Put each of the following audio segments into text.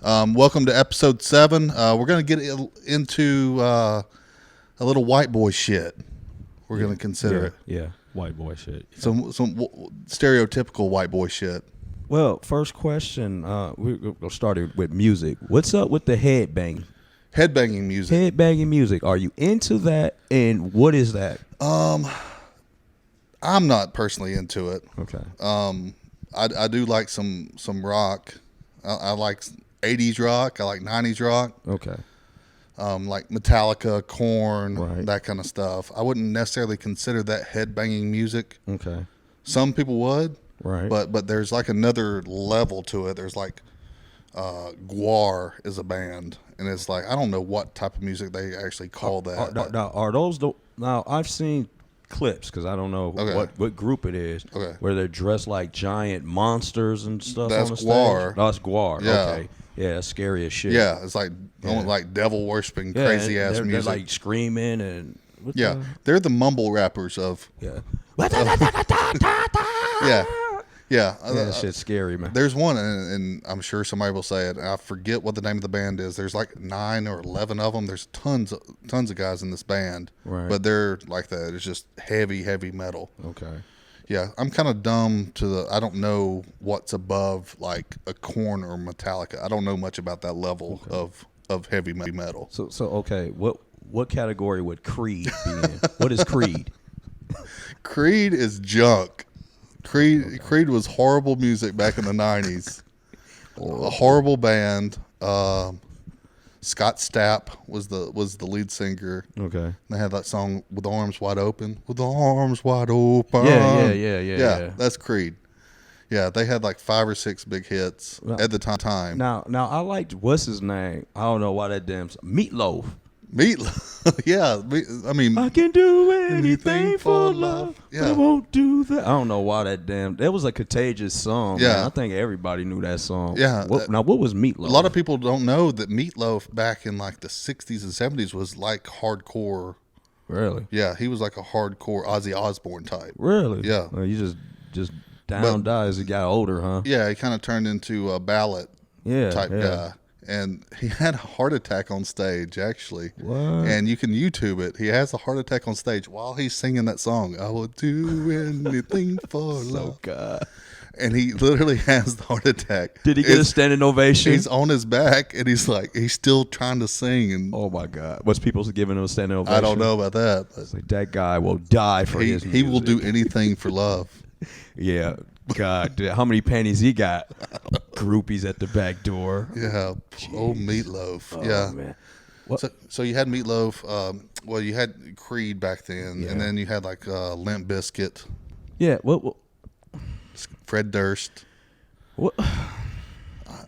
Welcome to episode 7. We're going to get into a little white boy shit. We're going to consider it. Yeah, white boy shit. Some stereotypical white boy shit. Well, first question, we'll start it with music. What's up with the headbanging? Headbanging music. Headbanging music. Are you into that, and what is that? I'm not personally into it. Okay. I do like some rock. I like 80s rock. I like 90s rock. Okay. Like Metallica, Korn, Right. that kind of stuff. I wouldn't necessarily consider that headbanging music. Okay. Some people would. Right. But there's like another level to it. There's like Guar is a band, and it's like I don't know what type of music they actually call that. Are those the? Now I've seen clips because I don't know what group it is. Okay. Where they're dressed like giant monsters and stuff. That's on the Guar. stage. That's Guar. Yeah. Okay. Yeah, that's scary as shit. Yeah, it's like almost like devil worshiping, crazy ass music. They're like screaming and they're the mumble rappers of yeah. Yeah, that shit's scary, man. There's one, and I'm sure somebody will say it. I forget what the name of the band is. There's like 9 or 11 of them. There's tons of guys in this band, right? But they're like that. It's just heavy metal. Okay. Yeah, I'm kind of dumb I don't know what's above like a Korn or Metallica. I don't know much about that level of heavy metal. So okay, what category would Creed be in? What is Creed? Creed is junk. Creed was horrible music back in the 90s. A horrible band. Scott Stapp was the lead singer. Okay. And they had that song "With Arms Wide Open." With arms wide open. Yeah. That's Creed. Yeah, they had like 5 or 6 big hits at the time. Now I liked what's his name? I don't know why that damn Meatloaf. Yeah, I mean, I can do anything for love. Yeah. But I won't do that. I don't know why that was a contagious song. Yeah. Man. I think everybody knew that song. Yeah. What was Meatloaf? A lot of people don't know that Meatloaf back in like the 60s and 70s was like hardcore. Really? Yeah, he was like a hardcore Ozzy Osbourne type. Really? Yeah. Well, you just died as he got older, huh? Yeah, he kind of turned into a ballad type guy. And he had a heart attack on stage, actually. What? And you can YouTube it. He has a heart attack on stage while he's singing that song. I will do anything for love. God. And he literally has the heart attack. Did he get a standing ovation? He's on his back, and he's still trying to sing. And oh, my God. What's people giving him a standing ovation? I don't know about that. It's like that guy will die for his music. He will do anything for love. Yeah. God, how many pennies he got? Groupies at the back door. Yeah. Jeez. Old Meatloaf. Oh, yeah. Man. So you had Meatloaf. Well, you had Creed back then, and then you had like Limp Bizkit. Yeah. What? Fred Durst. What?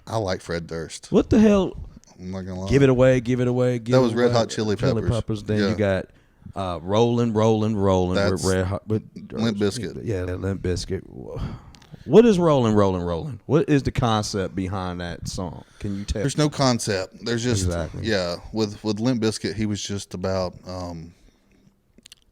I like Fred Durst. What the hell? I'm not gonna lie. Give it away. That was Red Hot Chili Peppers. Then Yeah. you got Rollin'. That's with Red Hot. Limp Bizkit. Yeah, Limp Bizkit. What is Rollin'? What is the concept behind that song? Can you tell? There's no concept. There's just Exactly. With Limp Bizkit, he was just about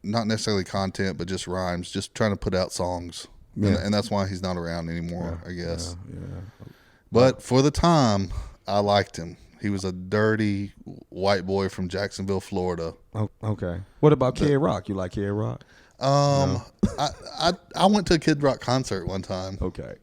not necessarily content, but just rhymes, just trying to put out songs, and that's why he's not around anymore, I guess. Yeah. But for the time, I liked him. He was a dirty white boy from Jacksonville, Florida. Oh, okay. What about Kid Rock? You like Kid Rock? No. I went to a Kid Rock concert one time. Okay.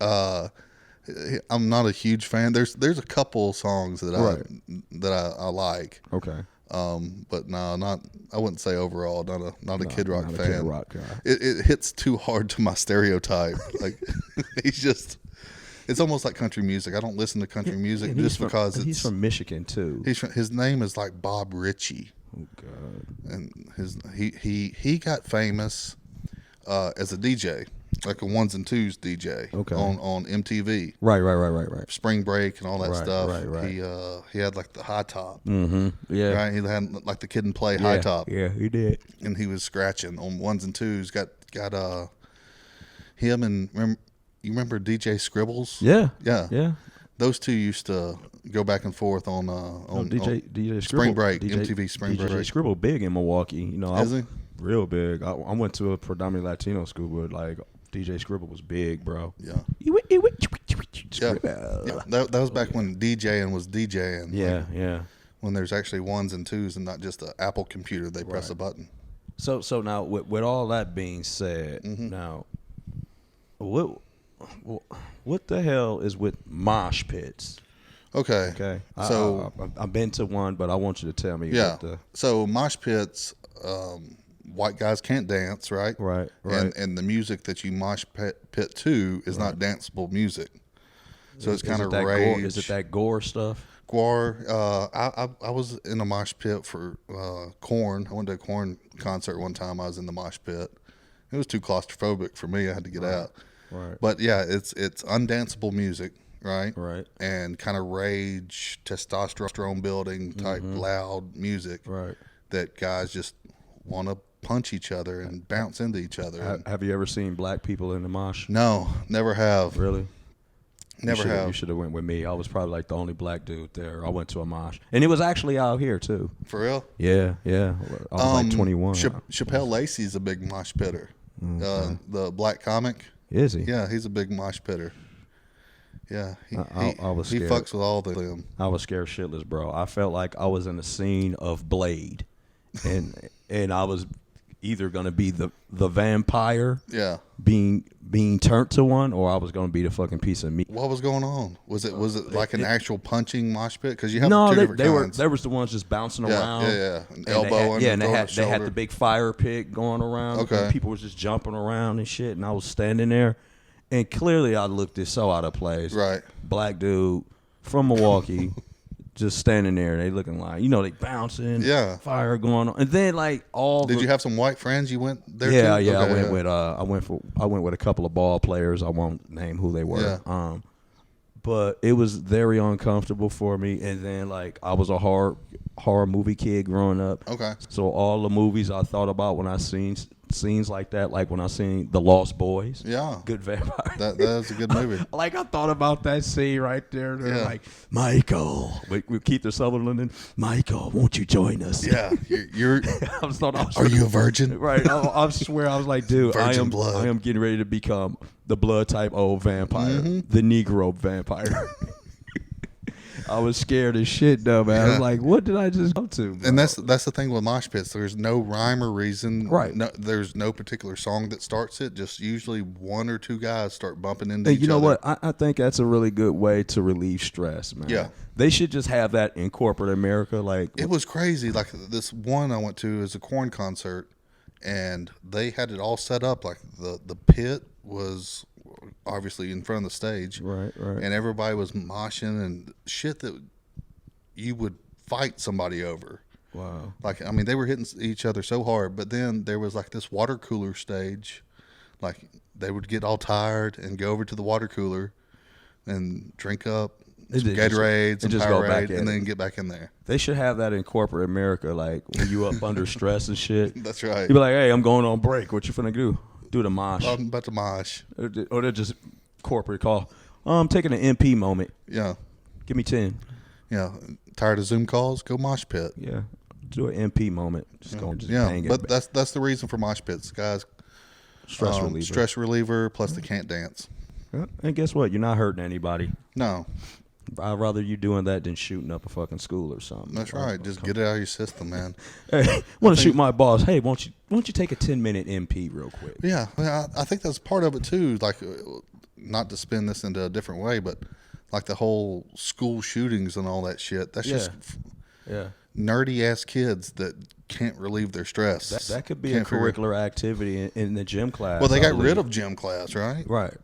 I'm not a huge fan. There's a couple songs that I like. Okay. But no, I wouldn't say overall not a Kid Rock fan. Kid Rock guy. It hits too hard to my stereotype. Like it's almost like country music. I don't listen to country music just because he's from Michigan too. His name is like Bob Ritchie. Oh God. And he got famous as a DJ, like a ones and twos DJ on MTV. Right. Spring Break and all that stuff. Right. He had like the high top. Mm-hmm. Yeah. Right. He had like the Kid and Play high top. Yeah, he did. And he was scratching on ones and twos. Got him and you remember DJ Scribbles? Yeah. Those two used to go back and forth on DJ Scribble, Spring Break, MTV Spring Break. DJ Scribble big in Milwaukee. You know, Is he? Real big. I went to a predominantly Latino school, but like DJ Scribble was big, bro. Yeah. Yeah, yeah. That was back when DJing was DJing. Yeah, like, yeah. when there's actually ones and twos and not just an Apple computer. They press a button. So now, with all that being said, now, what the hell is with mosh pits? Okay. Okay. So I've been to one, but I want you to tell me. yeah. What the, So mosh pits, white guys can't dance, right? Right. And the music that you mosh pit to is not danceable music. So it's kind of rage. Is it that gore stuff? Gore. I was in a mosh pit for Korn. I went to a Korn concert one time. I was in the mosh pit. It was too claustrophobic for me. I had to get out. Right. But yeah, it's undanceable music, right? Right. And kind of rage, testosterone building type loud music. Right. That guys just want to punch each other and bounce into each other. Have you ever seen black people in the mosh? No, never have. Really? Never have. You should have went with me. I was probably like the only black dude there. I went to a mosh, and it was actually out here too. For real? Yeah. I was like 21. Chappelle Lacey's a big mosh pitter. The black comic. Is he? Yeah, he's a big mosh pitter. Yeah, I was he scared. fucks with all of them. I was scared shitless, bro. I felt like I was in the scene of Blade, and I was either gonna be the vampire, being turned to one, or I was gonna be the fucking piece of meat. What was going on? Was it like an actual punching mosh pit? Because you have two different kinds. There was the ones just bouncing around. An elbow and they had the big fire pit going around. Okay. And people were just jumping around and shit, and I was standing there, and clearly I looked so out of place. Right. Black dude from Milwaukee. Just standing there, they looking like, they bouncing, fire going on, and then like all. Did you have some white friends? You went there? Yeah, too? yeah. Okay, I went with a couple of ball players. I won't name who they were. Yeah. But it was very uncomfortable for me, and then like I was a horror movie kid growing up. Okay. So all the movies I thought about when I seen scenes like that, like when I seen The Lost Boys. Yeah. Good vampire. That was a good movie. Like I thought about that scene right there. They're Yeah. like, Michael, with Keith Sutherland, and Michael, won't you join us? Yeah. You're Are you a virgin? Right. I swear I was like, dude, Virgin blood. I am getting ready to become the blood type old vampire, the Negro vampire. I was scared as shit though, man. I was like, what did I just go to? Bro? And that's the thing with mosh pits. There's no rhyme or reason. Right. No, there's no particular song that starts it. Just usually one or two guys start bumping into each other. You know what? I think that's a really good way to relieve stress, man. Yeah. They should just have that in corporate America. Like It was crazy. Like this one I went to is a Korn concert, and they had it all set up. Like the pit was obviously in front of the stage. Right. And everybody was moshing and shit that you would fight somebody over. Wow. Like, I mean, they were hitting each other so hard, but then there was like this water cooler stage. Like, they would get all tired and go over to the water cooler and drink up some Gatorade, some Powerade, and then get back in there. They should have that in corporate America. Like, when you up under stress and shit. That's right. You be like, hey, I'm going on break. What you finna do? Do the mosh. I'm about to mosh. Or they're just corporate call. I'm taking an MP moment. Yeah. Give me 10. Yeah. Tired of Zoom calls? Go mosh pit. Yeah. Do an MP moment. Just go just bang but it. that's the reason for mosh pits, guys. Stress reliever. Stress reliever, plus they can't dance. Yeah. And guess what? You're not hurting anybody. No. I'd rather you doing that than shooting up a fucking school or something. That's right. Just get it out of your system, man. Hey, want to shoot my boss? Hey, won't you take a 10-minute MP real quick? Yeah, I think that's part of it too. Like, not to spin this into a different way, but like the whole school shootings and all that shit. That's just nerdy ass kids that can't relieve their stress. That could be a curricular activity in the gym class. Well, they got rid of gym class, right? Right.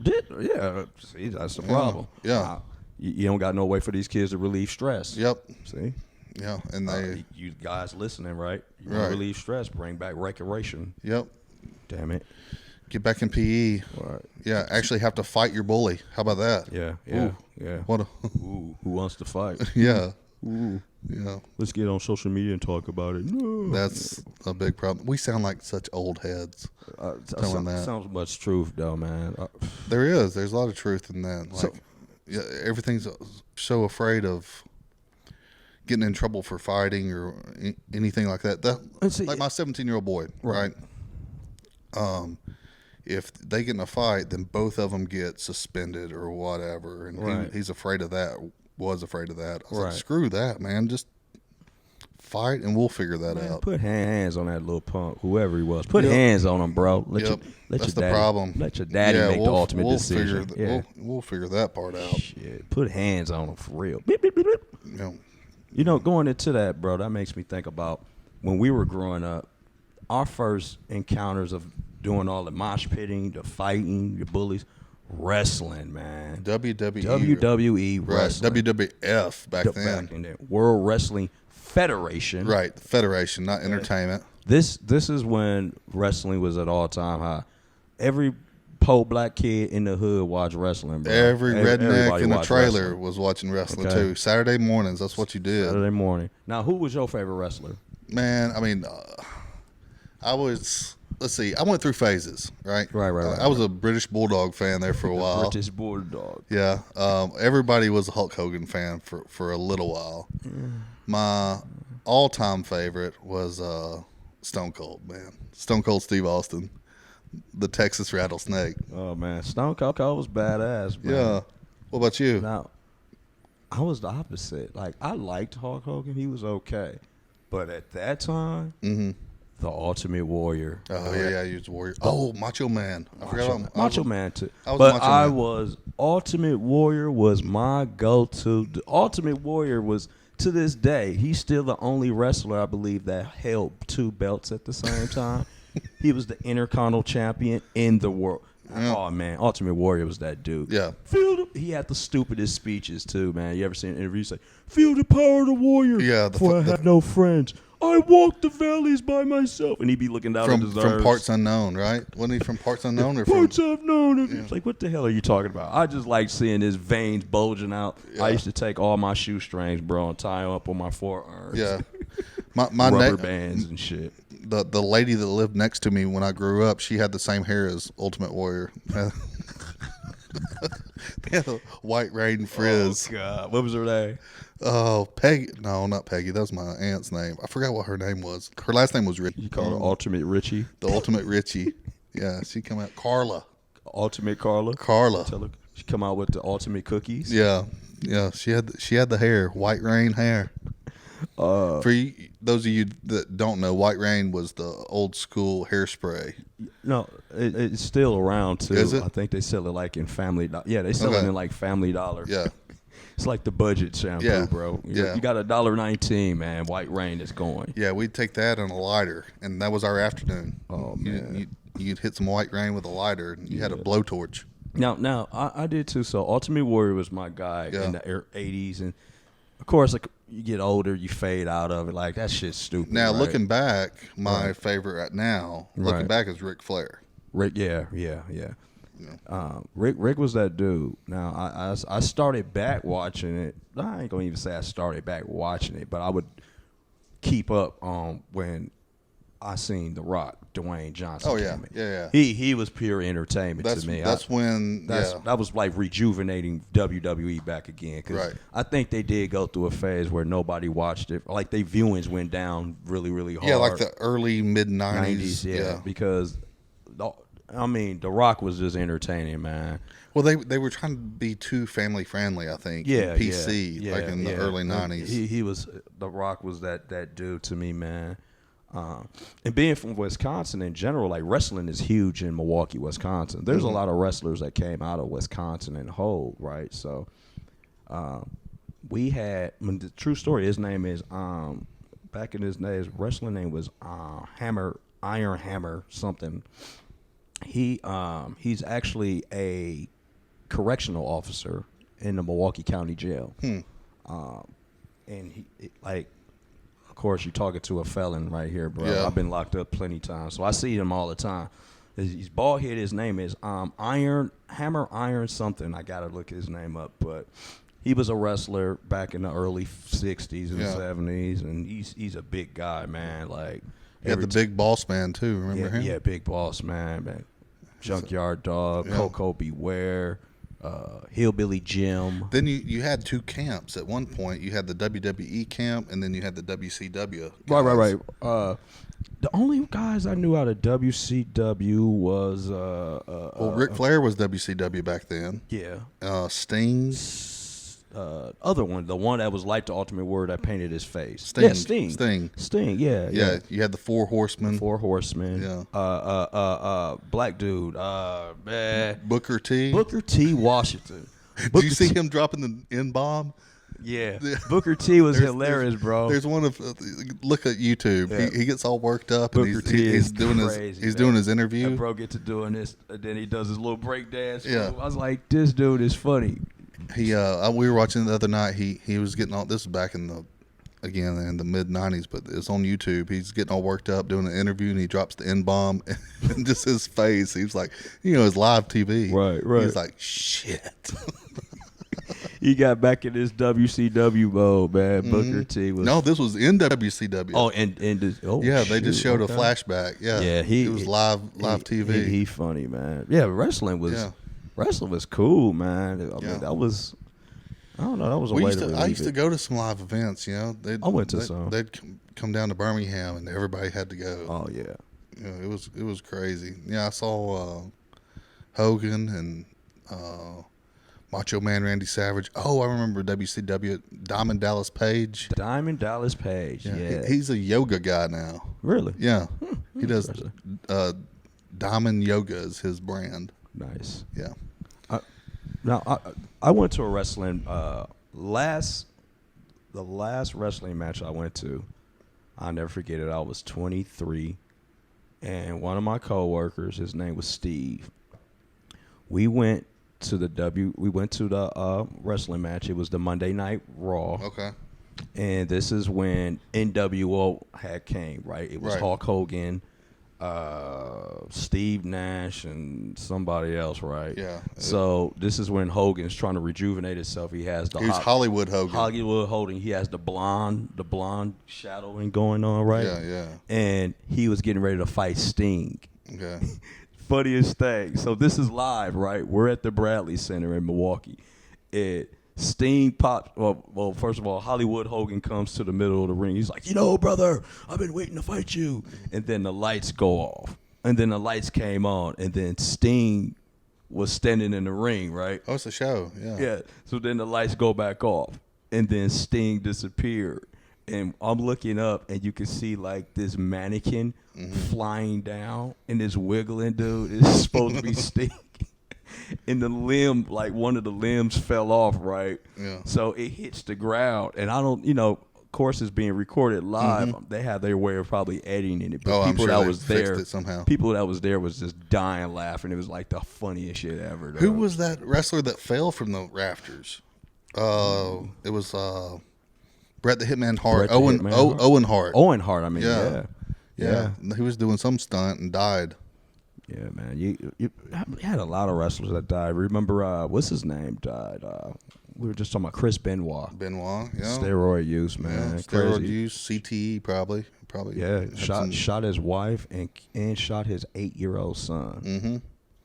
See, that's the problem. Yeah. You don't got no way for these kids to relieve stress. Yep. See? Yeah, and you guys listening, right? You want Right. to relieve stress, bring back recreation. Yep. Damn it. Get back in PE. Right. Yeah, actually have to fight your bully. How about that? Yeah. What a Ooh, who wants to fight? yeah. Ooh. Yeah. Let's get on social media and talk about it. No. That's a big problem. We sound like such old heads telling that. Sounds much truth, though, man. There is. There's a lot of truth in that. Like, yeah, everything's so afraid of getting in trouble for fighting or anything like that. Like my 17-year-old boy, right? if they get in a fight, then both of them get suspended or whatever. And he's afraid of that. Was afraid of that. I was like, screw that, man. Just fight, and we'll figure that out. Put hands on that little punk, whoever he was. Put hands on him, bro. That's your the daddy, problem. Let your daddy make the ultimate decision. We'll figure that part out. Shit. Put hands on him for real. Beep, beep, beep, beep. You know, going into that, bro, that makes me think about when we were growing up, our first encounters of doing all the mosh pitting, the fighting, the bullies, wrestling, man. WWE wrestling. WWF back then. World Wrestling Federation. Right, Federation, not entertainment. This is when wrestling was at all-time high. Every poor black kid in the hood watched wrestling, bro. Every redneck in the trailer was watching wrestling, too. Saturday mornings, that's what you did. Saturday morning. Now, who was your favorite wrestler? Man, I mean, let's see, I went through phases, right? Right. I was a British Bulldog fan there for a while. British Bulldog. Yeah. Everybody was a Hulk Hogan fan for a little while. My all-time favorite was Stone Cold, man. Stone Cold Steve Austin, the Texas Rattlesnake. Oh, man. Stone Cold was badass, man. Yeah. What about you? Now, I was the opposite. Like, I liked Hulk Hogan. He was okay. But at that time, the Ultimate Warrior. Oh, yeah, he was a warrior. Oh, Macho Man. I forgot about Macho Man, too. I was Ultimate Warrior was my go-to. The Ultimate Warrior was, to this day, he's still the only wrestler, I believe, that held 2 belts at the same time. He was the Intercontinental Champion in the world. Yeah. Oh, man, Ultimate Warrior was that dude. Yeah. He had the stupidest speeches, too, man. You ever seen an interview say, feel the power of the warrior, for I have no friends. I walk the valleys by myself. And he'd be looking down at his From Parts Unknown, right? Wasn't he from Parts Unknown? Or Parts Unknown. Yeah. It's like, what the hell are you talking about? I just like seeing his veins bulging out. Yeah. I used to take all my shoestrings, bro, and tie them up on my forearms. Yeah. My rubber bands and shit. The lady that lived next to me when I grew up, she had the same hair as Ultimate Warrior. They had a white rain frizz. Oh, God. What was her name? Oh, Peggy. No, not Peggy. That was my aunt's name. I forgot what her name was. Her last name was Richie. You call her Ultimate Richie? The Ultimate Richie. Yeah, she come out. Carla. Ultimate Carla? Carla. Tell her she come out with the Ultimate Cookies? Yeah. She had the hair. White rain hair. For those of you that don't know, White Rain was the old school hairspray. No, it's still around too. Is it? I think they sell it like in Family Dollar. Yeah, they sell it in like Family Dollar. Yeah. It's like the budget shampoo, bro. You got $1.19, man. White Rain is going. Yeah, we'd take that and a lighter, and that was our afternoon. Oh, man. You'd hit some White Rain with a lighter, and you had a blowtorch. Now, I did too. So Ultimate Warrior was my guy in the 80s, and of course, like you get older, you fade out of it. Like that shit's stupid. Now right? looking back, my favorite right now, looking back, is Ric Flair. Rick, yeah. Rick was that dude. Now I started back watching it. I ain't gonna even say I started back watching it, but I would keep up when I seen The Rock, Dwayne Johnson. Oh yeah, came in. yeah. He was pure entertainment to me. That was like rejuvenating WWE back again. Cause I think they did go through a phase where nobody watched it. Like their viewings went down really, really hard. Yeah, like the early mid '90s. Yeah, because The Rock was just entertaining, man. Well, they were trying to be too family friendly, I think. Yeah, PC, like in the early '90s. He was The Rock was that dude to me, man. And being from Wisconsin in general, like wrestling is huge in Milwaukee, Wisconsin. There's a lot of wrestlers that came out of Wisconsin and whole, right? So we had, the true story, his name is, back in his days, wrestling name was Iron Hammer something. He's actually a correctional officer in the Milwaukee County Jail. And he, like, of course, you're talking to a felon right here, bro. Yeah. I've been locked up plenty of times, so I see him all the time. He's bald head. His name is Iron something. I gotta look his name up, but he was a wrestler back in the early '60s and '70s, and he's a big guy, man. Like the Big Boss Man too. Remember him? Yeah, Big Boss Man. Junkyard Dog, Coco Beware. Hillbilly Jim. Then you had two camps at one point. You had the WWE camp, and then you had the WCW. Guys. Right. The only guys I knew out of WCW was well, Ric Flair was WCW back then. Yeah. Sting. Other one, the one that was like the Ultimate Warrior that painted his face. Sting. Yeah, Sting. Yeah. You had the Four Horsemen. Yeah. Black dude. Booker T. Washington. Did you see him dropping the N-bomb? Yeah. Booker T was hilarious, bro. There's one of look at YouTube. Yeah. He gets all worked up Booker and he's doing crazy, he's doing his interview. That bro get to doing this, and then he does his little break dance. Yeah. I was like, this dude is funny. We were watching the other night. He was getting all this was back in the mid '90s, but it's on YouTube. He's getting all worked up doing an interview, and he drops the N-bomb, and just his face. He was like, it's live TV. Right. He's like, shit. He got back in this WCW mode, man. Mm-hmm. Booker T was this was in WCW. Oh, they just showed a flashback. Yeah, it was live TV. He funny, man. Yeah, wrestling was cool, man. I mean, that was. I don't know. That was a way to I used to go to some live events. I went to some. They'd come down to Birmingham, and everybody had to go. Oh yeah. It was crazy. Yeah, I saw Hogan and Macho Man Randy Savage. Oh, I remember WCW Diamond Dallas Page. Yeah. He's a yoga guy now. Really? Yeah. He does Diamond Yoga is his brand. Nice. Yeah. I went to a wrestling the last wrestling match I went to. I'll never forget it. I was 23, and one of my coworkers, his name was Steve. We went to the wrestling match. It was the Monday Night Raw. Okay. And this is when NWO had came, right? It was Hulk Hogan, Steve Nash, and somebody else, right? Yeah. So this is when Hogan's trying to rejuvenate himself. He has the Hollywood Hogan. Hollywood Hogan. He has the blonde shadowing going on, right? Yeah. And he was getting ready to fight Sting. Okay. Funniest thing. So this is live, right? We're at the Bradley Center in Milwaukee. Sting popped. Well, first of all, Hollywood Hogan comes to the middle of the ring. He's like, brother, I've been waiting to fight you. And then the lights go off. And then the lights came on. And then Sting was standing in the ring, right? Oh, it's a show. Yeah. Yeah. So then the lights go back off. And then Sting disappeared. And I'm looking up, and you can see like this mannequin flying down, and this wiggling dude is supposed to be Sting. And the limb, like one of the limbs fell off, right? Yeah. So it hits the ground, and I don't, of course, it's being recorded live. They have their way of probably editing it, but people that was there, people that was there was just dying laughing. It was like the funniest shit ever. Though. Who was that wrestler that fell from the rafters? It was Bret the Hitman Hart. Owen Hart. Owen Hart. I mean, yeah. He was doing some stunt and died. Yeah, man. You had a lot of wrestlers that died. Remember, what's his name died? We were just talking about Chris Benoit. Yeah. Steroid use, man. Yeah, steroid use, CTE probably. Yeah, shot his wife and shot his 8-year-old son. Mm-hmm.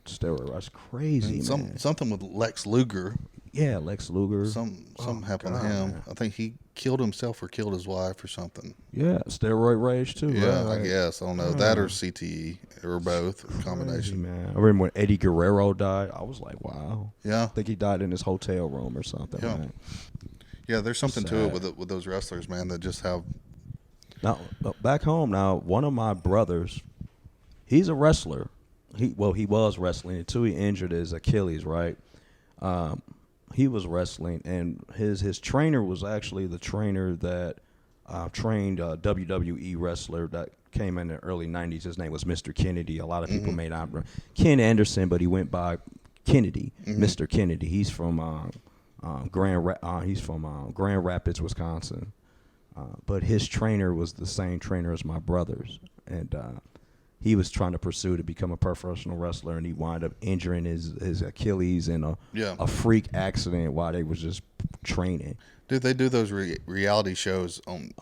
Steroid. That's crazy, man. Something with Lex Luger. Yeah, Lex Luger. Something happened to him. Man. I think he killed himself or killed his wife or something. Yeah, steroid rage too. Yeah, right? I guess. I don't know. That or CTE or both. Crazy, combination. Man. I remember when Eddie Guerrero died. I was like, wow. Yeah. I think he died in his hotel room or something. Yeah. Man. Yeah, there's something to it with those wrestlers, man, that just have. Now, back home now, one of my brothers, he's a wrestler. He was wrestling until he injured his Achilles, right? He was wrestling, and his trainer was actually the trainer that trained a WWE wrestler that came in the early 90s. His name was Mr. Kennedy. A lot of people may not remember. Ken Anderson, but he went by Kennedy, Mr. Kennedy. He's from Grand Rapids, Wisconsin. But his trainer was the same trainer as my brother's, and he was trying to pursue to become a professional wrestler, and he wound up injuring his Achilles in a freak accident while they was just training. Dude, they do those reality shows on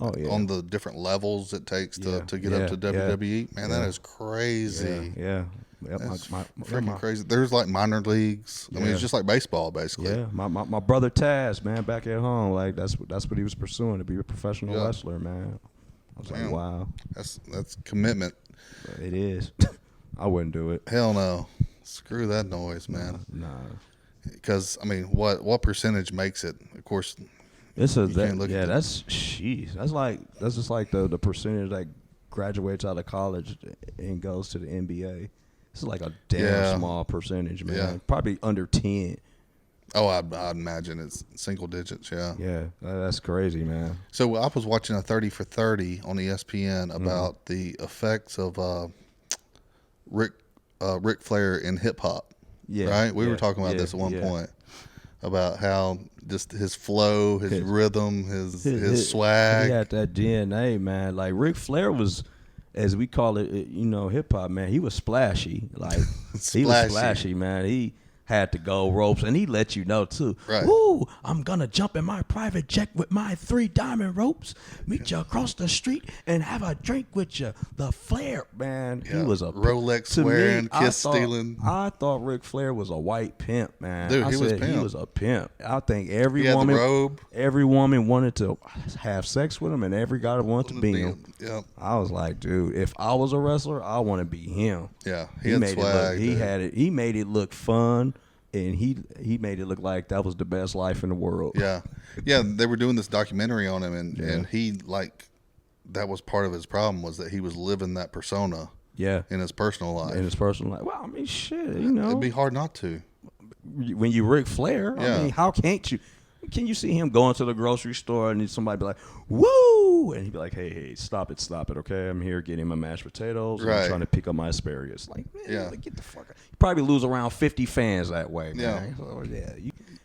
the different levels it takes to get up to WWE. Man, that is crazy. Yeah. Yep, That's freaking crazy. There's like minor leagues. I mean, it's just like baseball, basically. Yeah, my brother Taz, man, back at home, like that's what he was pursuing, to be a professional wrestler, man. I was like, wow, that's commitment. It is. I wouldn't do it. Hell no. Screw that noise, man. Nah. Because I mean, what percentage makes it? Of course, that's sheesh. That's just like the percentage that graduates out of college and goes to the NBA. It's like a damn small percentage, man. Yeah. Probably under 10. Oh, I'd imagine it's single digits. Yeah. Yeah, that's crazy, man. So I was watching a 30 for 30 on ESPN about the effects of Ric Flair in hip hop. Yeah. Right. We were talking about this at one point about how just his flow, his rhythm, his swag. He had that DNA, man. Like Ric Flair was, as we call it, hip hop, man. He was splashy. Like he was splashy, man. He had to go ropes, and he let you know too. Right. Woo! I'm gonna jump in my private jet with my 3 diamond ropes, meet you across the street, and have a drink with you. The Flair, man. Yeah. He was a Rolex wearing, kiss stealing. I thought Ric Flair was a white pimp, man. Dude, he was pimp. He was a pimp. I think every woman wanted to have sex with him, and every guy wanted to be him. Yep. I was like, dude, if I was a wrestler, I want to be him. Yeah, he had swag. He made it look fun. And he made it look like that was the best life in the world. Yeah. They were doing this documentary on him, and he, like, that was part of his problem, was that he was living that persona. Yeah. In his personal life. Well, I mean, shit, it'd be hard not to. When you Ric Flair, I mean, how can't you? Can you see him going to the grocery store and somebody be like, woo? And he'd be like, hey, stop it, okay? I'm here getting my mashed potatoes. Right. I'm trying to pick up my asparagus. Like, man, get the fuck out. You probably lose around 50 fans that way, man. So,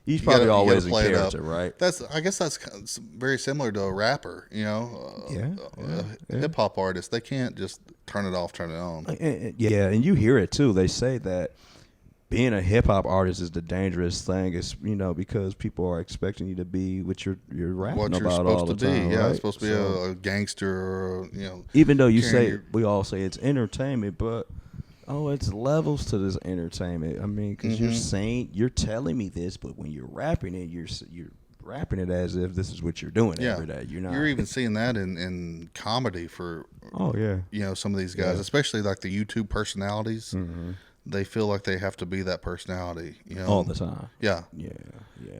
he's probably always in character, right? I guess that's very similar to a rapper, a hip-hop artist. They can't just turn it off, turn it on. And you hear it, too. They say that being a hip hop artist is the dangerous thing. It's because people are expecting you to be what you're rapping about all the time. Yeah, right? It's supposed to be a gangster, or Even though we all say it's entertainment, but it's levels to this entertainment. I mean, because you're telling me this, but when you're rapping it, you're rapping it as if this is what you're doing every day. You're even seeing that in comedy for some of these guys, especially like the YouTube personalities. Mm-hmm. They feel like they have to be that personality, all the time. Yeah.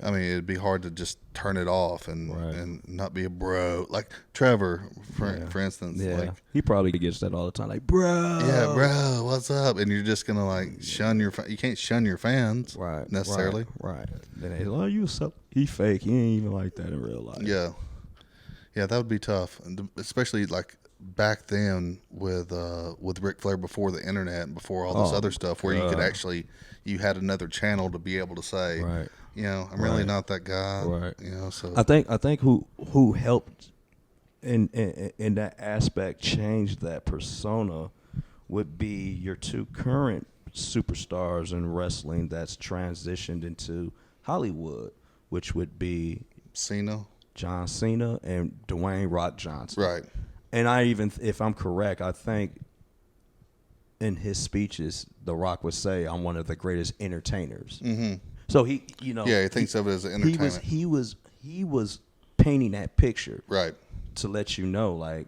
I mean, it'd be hard to just turn it off and not be a bro. Like Trevor, for instance. Yeah. Like, he probably gets that all the time. Like, bro. Yeah, bro, what's up? And you're just gonna like shun you can't shun your fans, necessarily. Right. Then they you suck. He fake. He ain't even like that in real life. Yeah, that would be tough, and especially like back then with Ric Flair, before the internet and before all this other stuff, where you could you had another channel to be able to say, I'm really not that guy. Right. So I think who helped in that aspect change that persona would be your 2 current superstars in wrestling that's transitioned into Hollywood, which would be John Cena and Dwayne "Rock" Johnson. Right. And if I'm correct, I think in his speeches, The Rock would say, "I'm one of the greatest entertainers." Mm-hmm. So he thinks of it as an entertainment. He was painting that picture, right, to let you know, like,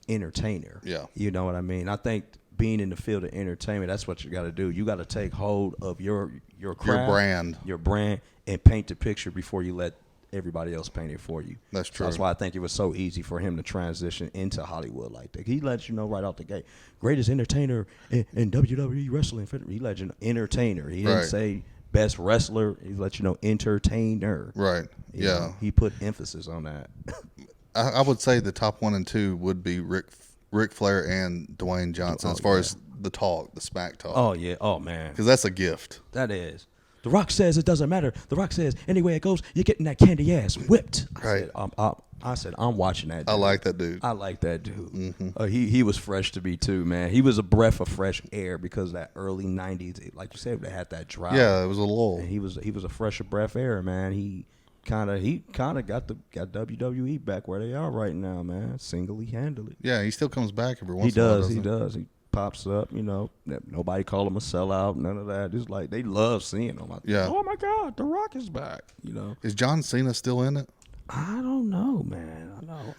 entertainer. Yeah, you know what I mean. I think being in the field of entertainment, that's what you got to do. You got to take hold of your craft, your brand, and paint the picture before you let everybody else paint it for you. That's true. So that's why I think it was so easy for him to transition into Hollywood like that. He lets you know right out the gate, greatest entertainer in WWE wrestling. He let you know entertainer. He didn't say best wrestler. He let you know entertainer. Right. Yeah. He put emphasis on that. I would say the top 1 and 2 would be Ric Flair and Dwayne Johnson as far as the smack talk. Oh yeah. Oh man. Because that's a gift. That is. The Rock says it doesn't matter. The Rock says anyway it goes, you're getting that candy ass whipped. I said, I'm watching that dude. I like that dude. Mm-hmm. He was fresh to me too, man. He was a breath of fresh air because that early 90s, like you said, they had that drive. Yeah, it was a lull. And he was a fresher breath of air, man. He kind of got WWE back where they are right now, man. Handily. Yeah, he still comes back every once in a while. He does. He pops up, nobody call him a sellout, none of that. It's like they love seeing him. Oh my God, The Rock is back. Is John Cena still in it? I don't know, man.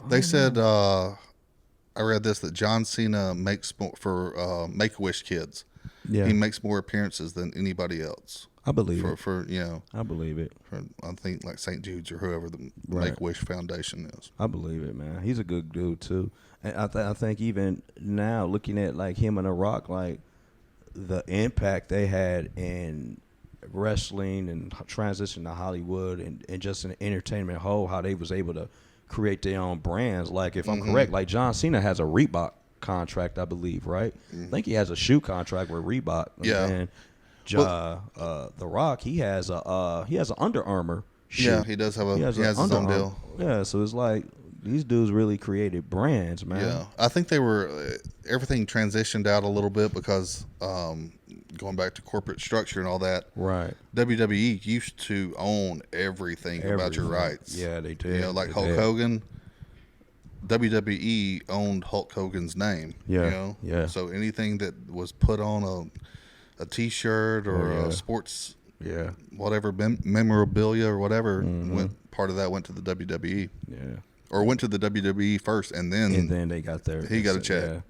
They said I read this that John Cena makes more for Make-A-Wish kids. Yeah, he makes more appearances than anybody else. I believe it. I believe it. I think like St. Jude's or whoever the Make-A-Wish Foundation is. I believe it, man. He's a good dude too. And I think even now, looking at like him and The Rock, like the impact they had in wrestling and transition to Hollywood and just in entertainment whole, how they was able to create their own brands. Like if I'm correct, like John Cena has a Reebok contract, I believe, right? I think he has a shoe contract with Reebok. Yeah. And The Rock, he has an Under Armour shoe. Yeah, he does have he has his own deal. Yeah, so it's like these dudes really created brands, man. Yeah, I think they were everything transitioned out a little bit because going back to corporate structure and all that. Right. WWE used to own everything. About your rights. Yeah, they did. Like Hulk Hogan. WWE owned Hulk Hogan's name. Yeah. Yeah. So anything that was put on a T-shirt or a sports, whatever memorabilia or whatever, part of that went to the WWE. Yeah. Or went to the WWE first, and then they got their. He got a check.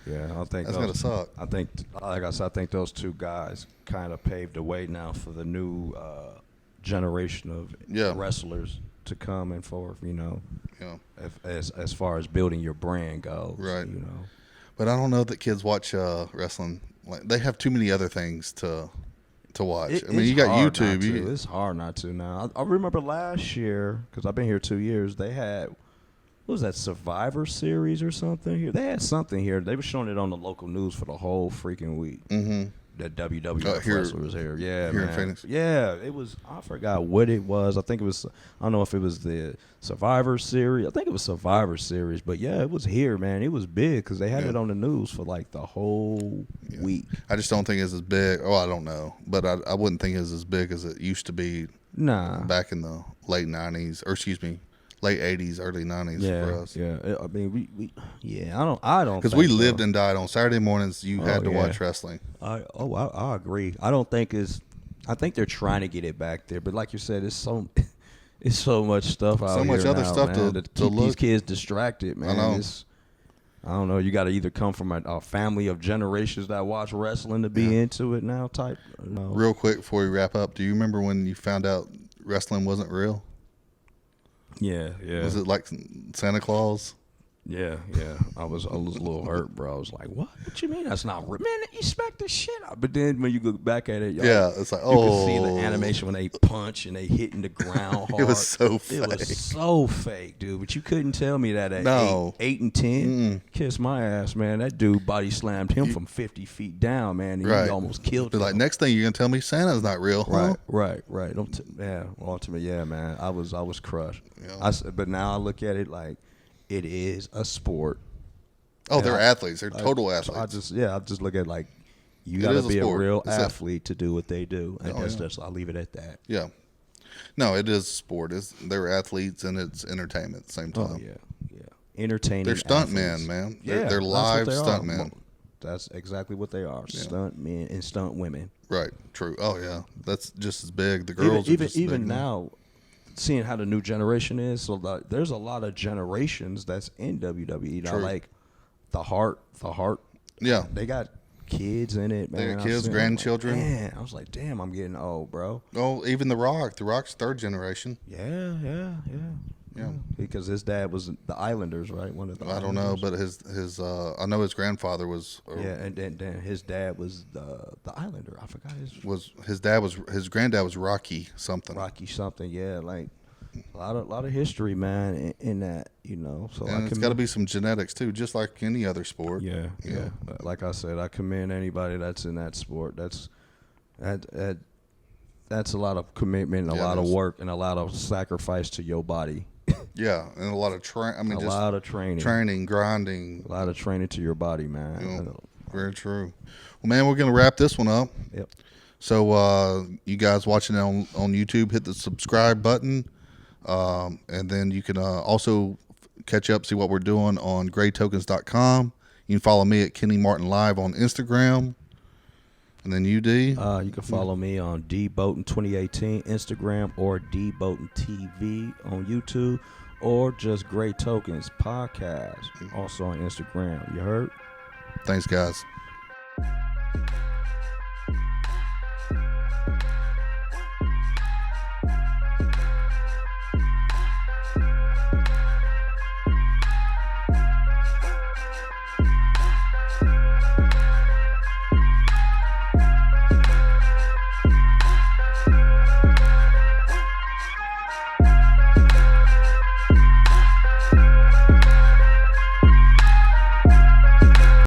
Yeah, I think that's gonna suck. I think, like I said, I think those two guys kind of paved the way now for the new generation of wrestlers to come and forth. As far as building your brand goes, right? But I don't know that kids watch wrestling. Like they have too many other things to watch. I mean, you got YouTube. It's hard not to now. I remember last year, because I've been here 2 years, they had, what was that, Survivor Series or something here? They had something here. They were showing it on the local news for the whole freaking week. Mm-hmm. That WWF wrestler was here. Yeah, here man. In Phoenix. Yeah, it was, I forgot what it was. I think it was, I don't know if it was the Survivor Series. I think it was Survivor Series. But yeah, it was here, man. It was big because they had it on the news for like the whole week. I just don't think it's as big. Oh, I don't know. But I wouldn't think it's as big as it used to be. Nah. Back in the late 90s, or excuse me, late 80s, early 90s for us. Yeah. I mean, I don't. Because we lived and died on Saturday mornings. You had to watch wrestling. I agree. I don't think I think they're trying to get it back there, but like you said, it's so much stuff out here. So much other stuff to keep these kids distracted, man. I know. I don't know. You got to either come from a family of generations that watch wrestling to be into it now. Type. Real quick before we wrap up, do you remember when you found out wrestling wasn't real? Yeah. Was it like Santa Claus? Yeah. I was a little hurt, bro. I was like, "What? What you mean that's not real? Man, you smacked the shit out." But then when you go back at it, it's like, you can see the animation when they punch and they hitting the ground hard. It was so fake. It was so fake, dude. But you couldn't tell me that at 8 and 10. Kiss my ass, man. That dude body slammed him from 50 feet down, man. And he almost killed him. Like, next thing you're gonna tell me Santa's not real, huh? Right. Ultimately, man. I was crushed. Yeah. But now I look at it like, it is a sport. Oh, they're athletes. They're total athletes. I just look at it like, you got to be a real athlete to do what they do. And I'll leave it at that. Yeah. No, it is a sport. They're athletes and it's entertainment at the same time. Oh, yeah. Entertaining. They're stuntmen, man. They're live stuntmen. That's exactly what they are. Stunt men and stunt women. Right. True. Oh, yeah. That's just as big. The girls even now. Seeing how the new generation is, so there's a lot of generations that's in WWE now. Like the heart. Yeah, they got kids in it, man. They got kids, grandchildren. Man, I was like, damn, I'm getting old, bro. Oh, even The Rock. The Rock's third generation. Yeah. Because his dad was the Islanders, right? One of the I don't know, but his I know his grandfather was. And then his dad was the Islander. I forgot his granddad was Rocky something. Yeah, like a lot of history, man, in that, So and it's got to be some genetics too, just like any other sport. Yeah. Like I said, I commend anybody that's in that sport. That's a lot of commitment, and a lot of work, and a lot of sacrifice to your body. Yeah, and a lot of lot of training, grinding, a lot of training to your body, man. Very true. Well, man, we're gonna wrap this one up. Yep. So, you guys watching it on YouTube, hit the subscribe button, and then you can also catch up, see what we're doing on GrayTokens.com. You can follow me at Kenny Martin Live on Instagram. And then you, D? You can follow me on Bowden 2018 Instagram or Bowden TV on YouTube, or just Great Tokens Podcast, also on Instagram. You heard? Thanks, guys.